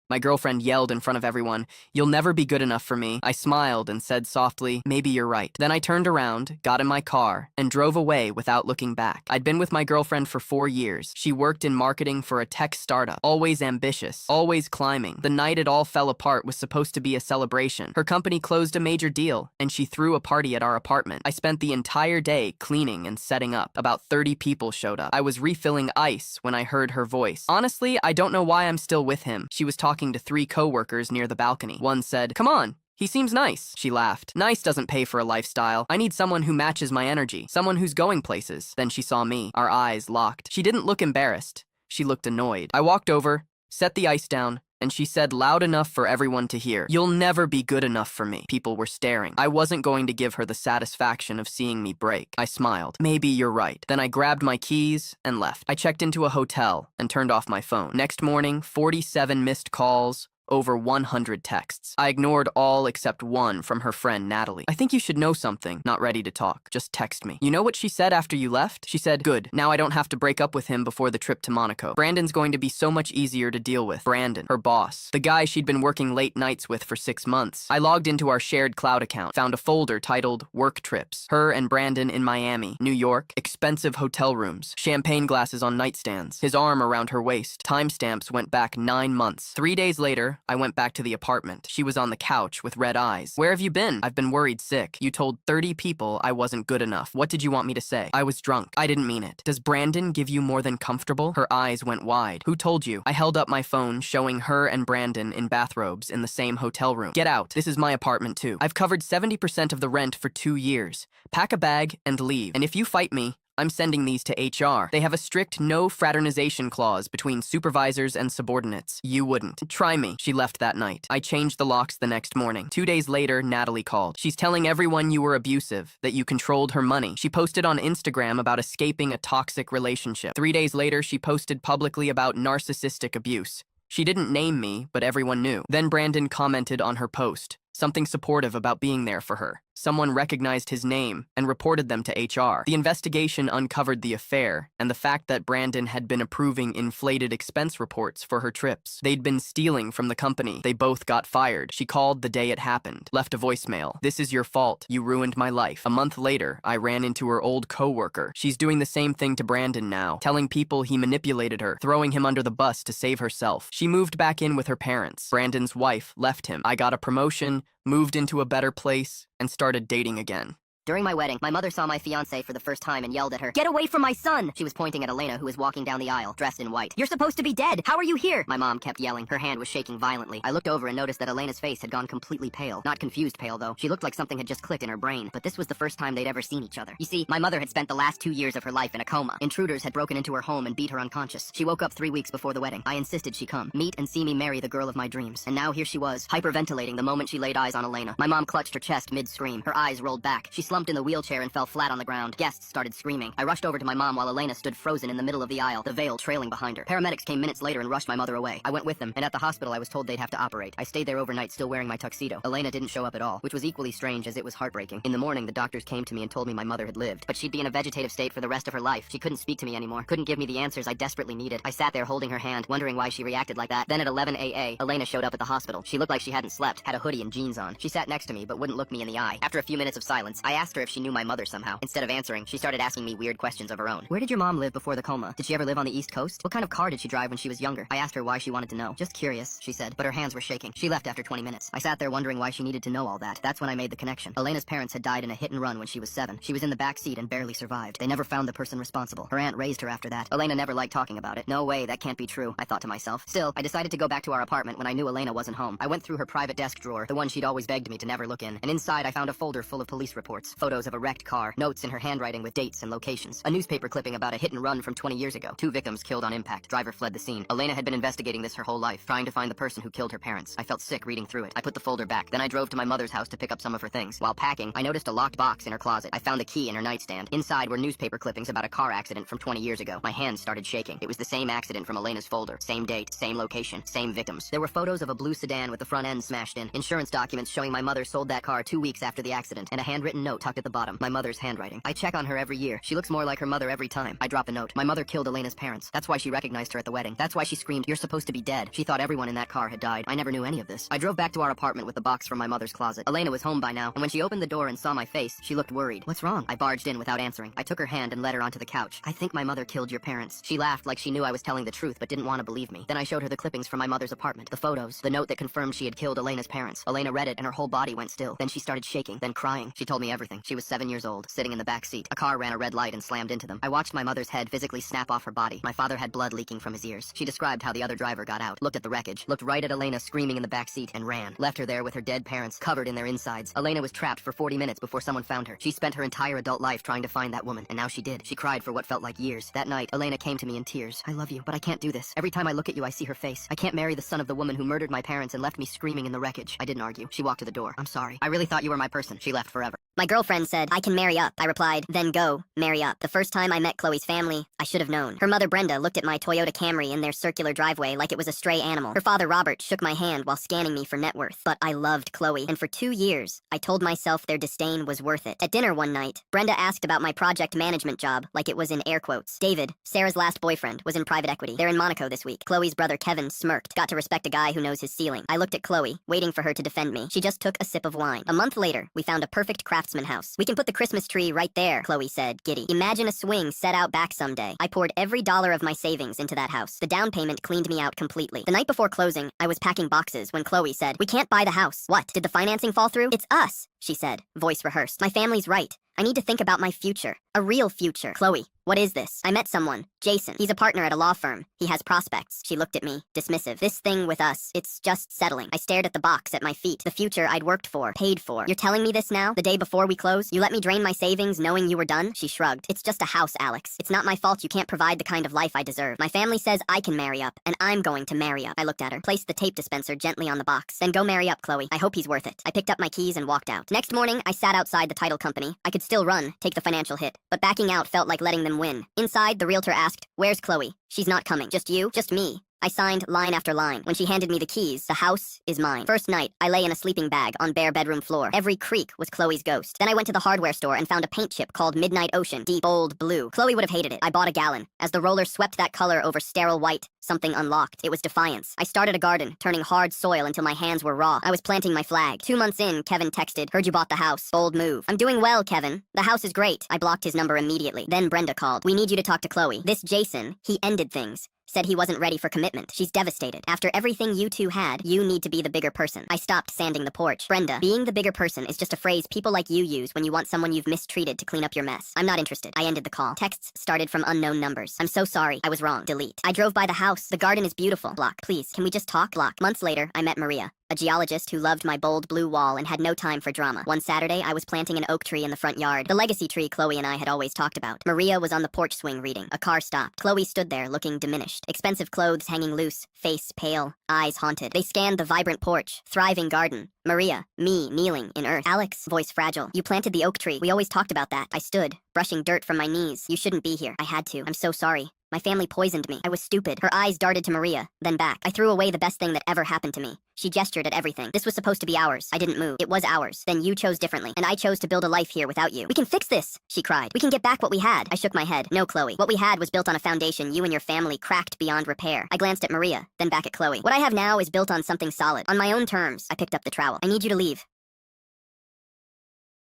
My girlfriend yelled in front of everyone, "You'll never be good enough for me." I smiled and said softly, "Maybe you're right." Then I turned around, got in my car, and drove away without looking back. I'd been with my girlfriend for 4 years. She worked in marketing for a tech startup, always ambitious, always climbing. The night it all fell apart was supposed to be a celebration. Her company closed a major deal, and she threw a party at our apartment. I spent the entire day cleaning and setting up. About 30 people showed up. I was refilling ice when I heard her voice. Honestly, I don't know why I'm still with him. She was talking to 3 coworkers near the balcony. One said, "Come on. He seems nice." She laughed. "Nice doesn't pay for a lifestyle. I need someone who matches my energy, someone who's going places." Then she saw me. Our eyes locked. She didn't look embarrassed. She looked annoyed. I walked over, set the ice down, and she said loud enough for everyone to hear, "You'll never be good enough for me." People were staring. I wasn't going to give her the satisfaction of seeing me break. I smiled. "Maybe you're right." Then I grabbed my keys and left. I checked into a hotel and turned off my phone. Next morning, 47 missed calls, over 100 texts. I ignored all except one from her friend Natalie. "I think you should know something." Not ready to talk. "Just text me." "You know what she said after you left?" She said, "Good. Now I don't have to break up with him before the trip to Monaco. Brandon's going to be so much easier to deal with." Brandon, her boss. The guy she'd been working late nights with for 6 months. I logged into our shared cloud account, found a folder titled Work Trips. Her and Brandon in Miami, New York, expensive hotel rooms, champagne glasses on nightstands, his arm around her waist. Timestamps went back 9 months. 3 days later, I went back to the apartment. She was on the couch with red eyes. "Where have you been?" "I've been worried sick. You told 30 people I wasn't good enough. What did you want me to say?" "I was drunk." "I didn't mean it." "Does Brandon give you more than comfortable?" Her eyes went wide. "Who told you?" I held up my phone, showing her and Brandon in bathrobes in the same hotel room. "Get out. This is my apartment too. I've covered 70% of the rent for 2 years. Pack a bag and leave. And if you fight me, I'm sending these to HR. They have a strict no fraternization clause between supervisors and subordinates. You wouldn't. Try me." She left that night. I changed the locks the next morning. 2 days later, Natalie called. "She's telling everyone you were abusive, that you controlled her money." She posted on Instagram about escaping a toxic relationship. 3 days later, she posted publicly about narcissistic abuse. She didn't name me, but everyone knew. Then Brandon commented on her post, something supportive about being there for her. Someone recognized his name and reported them to HR. The investigation uncovered the affair and the fact that Brandon had been approving inflated expense reports for her trips. They'd been stealing from the company. They both got fired. She called the day it happened, left a voicemail. "This is your fault. You ruined my life." A month later, I ran into her old coworker. She's doing the same thing to Brandon now, telling people he manipulated her, throwing him under the bus to save herself. She moved back in with her parents. Brandon's wife left him. I got a promotion, moved into a better place, and started dating again. During my wedding, my mother saw my fiancé for the first time and yelled at her, "Get away from my son!" She was pointing at Elena, who was walking down the aisle, dressed in white. "You're supposed to be dead! How are you here?" My mom kept yelling. Her hand was shaking violently. I looked over and noticed that Elena's face had gone completely pale. Not confused pale, though. She looked like something had just clicked in her brain. But this was the first time they'd ever seen each other. You see, my mother had spent the last 2 years of her life in a coma. Intruders had broken into her home and beat her unconscious. She woke up 3 weeks before the wedding. I insisted she come, meet and see me marry the girl of my dreams. And now here she was, hyperventilating the moment she laid eyes on Elena. My mom clutched her chest mid-scream. Her eyes rolled back. She slumped in the wheelchair and fell flat on the ground. Guests started screaming. I rushed over to my mom while Elena stood frozen in the middle of the aisle, the veil trailing behind her. Paramedics came minutes later and rushed my mother away. I went with them, and at the hospital I was told they'd have to operate. I stayed there overnight still wearing my tuxedo. Elena didn't show up at all, which was equally strange as it was heartbreaking. In the morning, the doctors came to me and told me my mother had lived, but she'd be in a vegetative state for the rest of her life. She couldn't speak to me anymore, couldn't give me the answers I desperately needed. I sat there holding her hand, wondering why she reacted like that. Then at 11 a.m., Elena showed up at the hospital. She looked like she hadn't slept, had a hoodie and jeans on. She sat next to me, but wouldn't look me in the eye. After a few minutes of silence, I asked her if she knew my mother somehow. Instead of answering, she started asking me weird questions of her own. "Where did your mom live before the coma? Did she ever live on the East Coast? What kind of car did she drive when she was younger?" I asked her why she wanted to know. "Just curious," she said, but her hands were shaking. She left after 20 minutes. I sat there wondering why she needed to know all that. That's when I made the connection. Elena's parents had died in a hit and run when she was 7. She was in the back seat and barely survived. They never found the person responsible. Her aunt raised her after that. Elena never liked talking about it. No way, that can't be true, I thought to myself. Still, I decided to go back to our apartment when I knew Elena wasn't home. I went through her private desk drawer, the one she'd always begged me to never look in, and inside I found a folder full of police reports, photos of a wrecked car, notes in her handwriting with dates and locations, a newspaper clipping about a hit and run from 20 years ago. 2 victims killed on impact. Driver fled the scene. Elena had been investigating this her whole life, trying to find the person who killed her parents. I felt sick reading through it. I put the folder back. Then I drove to my mother's house to pick up some of her things. While packing, I noticed a locked box in her closet. I found a key in her nightstand. Inside were newspaper clippings about a car accident from 20 years ago. My hands started shaking. It was the same accident from Elena's folder. Same date, same location, same victims. There were photos of a blue sedan with the front end smashed in, insurance documents showing my mother sold that car 2 weeks after the accident, and a handwritten note note tucked at the bottom. My mother's handwriting. I check on her every year. She looks more like her mother every time. I drop the note. My mother killed Elena's parents. That's why she recognized her at the wedding. That's why she screamed, "You're supposed to be dead." She thought everyone in that car had died. I never knew any of this. I drove back to our apartment with the box from my mother's closet. Elena was home by now, and when she opened the door and saw my face, she looked worried. "What's wrong?" I barged in without answering. I took her hand and led her onto the couch. "I think my mother killed your parents." She laughed like she knew I was telling the truth but didn't want to believe me. Then I showed her the clippings from my mother's apartment, the photos, the note that confirmed she had killed Elena's parents. Elena read it and her whole body went still. Then she started shaking, then crying. She told me everything. She was 7 years old, sitting in the back seat. A car ran a red light and slammed into them. I watched my mother's head physically snap off her body. My father had blood leaking from his ears. She described how the other driver got out, looked at the wreckage, looked right at Elena screaming in the back seat, and ran. Left her there with her dead parents covered in their insides. Elena was trapped for 40 minutes before someone found her. She spent her entire adult life trying to find that woman, and now she did. She cried for what felt like years. That night, Elena came to me in tears. "I love you, but I can't do this. Every time I look at you, I see her face. I can't marry the son of the woman who murdered my parents and left me screaming in the wreckage." I didn't argue. She walked to the door. "I'm sorry. I really thought you were my person." She left forever. My girlfriend said, "I can marry up." I replied, "Then go, marry up." The first time I met Chloe's family, I should have known. Her mother Brenda looked at my Toyota Camry in their circular driveway like it was a stray animal. Her father Robert shook my hand while scanning me for net worth. But I loved Chloe, and for 2 years, I told myself their disdain was worth it. At dinner one night, Brenda asked about my project management job like it was in air quotes. David, Sarah's last boyfriend, was in private equity. They're in Monaco this week. Chloe's brother Kevin smirked. Got to respect a guy who knows his ceiling. I looked at Chloe, waiting for her to defend me. She just took a sip of wine. A month later, we found a perfect craftsman house. "We can put the Christmas tree right there," Chloe said, giddy. "Imagine a swing set out back someday." I poured every dollar of my savings into that house. The down payment cleaned me out completely. The night before closing, I was packing boxes when Chloe said, "We can't buy the house." "What? Did the financing fall through?" "It's us," she said, voice rehearsed. "My family's right. I need to think about my future. A real future." "Chloe, what is this?" "I met someone. Jason. He's a partner at a law firm. He has prospects." She looked at me, dismissive. "This thing with us, it's just settling." I stared at the box at my feet. The future I'd worked for, paid for. "You're telling me this now? The day before we close? You let me drain my savings knowing you were done?" She shrugged. "It's just a house, Alex. It's not my fault you can't provide the kind of life I deserve. My family says I can marry up, and I'm going to marry up." I looked at her, placed the tape dispenser gently on the box. "Then go marry up, Chloe. I hope he's worth it." I picked up my keys and walked out. Next morning, I sat outside the title company. I could still run, take the financial hit, but backing out felt like letting them win. Inside, the realtor asked, "Where's Chloe?" "She's not coming." "Just you?" "Just me." I signed line after line. When she handed me the keys, "The house is mine." First night, I lay in a sleeping bag on bare bedroom floor. Every creak was Chloe's ghost. Then I went to the hardware store and found a paint chip called Midnight Ocean, deep, bold blue. Chloe would have hated it. I bought a gallon. As the roller swept that color over sterile white, something unlocked. It was defiance. I started a garden, turning hard soil until my hands were raw. I was planting my flag. 2 months in, Kevin texted, "Heard you bought the house. Bold move." "I'm doing well, Kevin. The house is great." I blocked his number immediately. Then Brenda called. "We need you to talk to Chloe. This Jason, he ended things. Said he wasn't ready for commitment. She's devastated. After everything you two had, you need to be the bigger person." I stopped sanding the porch. "Brenda, being the bigger person is just a phrase people like you use when you want someone you've mistreated to clean up your mess. I'm not interested." I ended the call. Texts started from unknown numbers. "I'm so sorry. I was wrong. Delete." "I drove by the house. The garden is beautiful." Block. "Please, can we just talk?" Block. Months later, I met Maria, a geologist who loved my bold blue wall and had no time for drama. One Saturday, I was planting an oak tree in the front yard, the legacy tree Chloe and I had always talked about. Maria was on the porch swing reading. A car stopped. Chloe stood there, looking diminished. Expensive clothes hanging loose, face pale, eyes haunted. They scanned the vibrant porch, thriving garden. Maria, me, kneeling in earth. "Alex," voice fragile, "you planted the oak tree. We always talked about that." I stood, brushing dirt from my knees. "You shouldn't be here." "I had to. I'm so sorry. My family poisoned me. I was stupid." Her eyes darted to Maria, then back. "I threw away the best thing that ever happened to me." She gestured at everything. "This was supposed to be ours." I didn't move. "It was ours. Then you chose differently, and I chose to build a life here without you." "We can fix this," she cried. "We can get back what we had." I shook my head. "No, Chloe. What we had was built on a foundation you and your family cracked beyond repair." I glanced at Maria, then back at Chloe. "What I have now is built on something solid, on my own terms." I picked up the trowel. "I need you to leave.